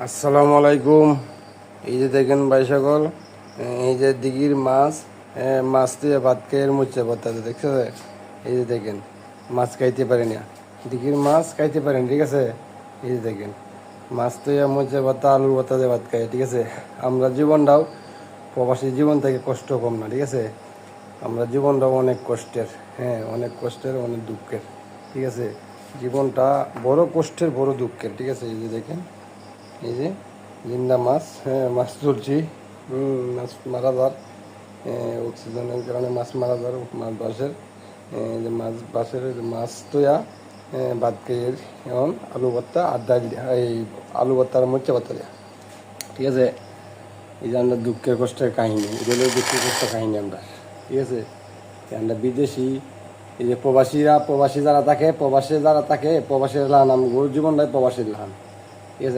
আসসালামু আলাইকুম। এই যে দেখেন ভাই সকল, এই যে দিঘির মাছ, মাছ দিয়ে ভাত খেয়ে মুচ্ছে বর্তাতে দেখছো? এই যে দেখেন, মাছ খাইতে পারি না, দিঘির মাছ খাইতে পারেন, ঠিক আছে? এই যে দেখেন, মাছ তো মুচ্ছে ভর্তা, আলুর ভর্তা দিয়ে ভাত খাই, ঠিক আছে? আমরা জীবনটাও প্রবাসী জীবন থেকে কষ্ট কম না, ঠিক আছে? আমরা জীবনটাও অনেক কষ্টের, হ্যাঁ অনেক কষ্টের, অনেক দুঃখের, ঠিক আছে? জীবনটা বড় কষ্টের, বড় দুঃখের, ঠিক আছে? এই যে দেখেন, এই যে জিন্দা মাছ, হ্যাঁ মাছ তুলছি। মাছ মারা যার, অক্সিজেনের কারণে মাছ মারা যার, মাছ বাসের, যে মাছ বাসের মাছ তোয়া ভাত খেয়ে এখন আলু ভর্তা আর ডাল এই আলু ভর্তা আর মরিচা ভর্তা দেওয়া, ঠিক আছে? এই যে আমরা দুঃখের কষ্টের কাহিনী, এটা হলো দুঃখের কষ্টের কাহিনী আমরা, ঠিক আছে? আমরা বিদেশি, এই যে প্রবাসী যারা থাকে, প্রবাসীরা লান, আমি গরু জীবনটাই প্রবাসীর লান, ঠিক আছে?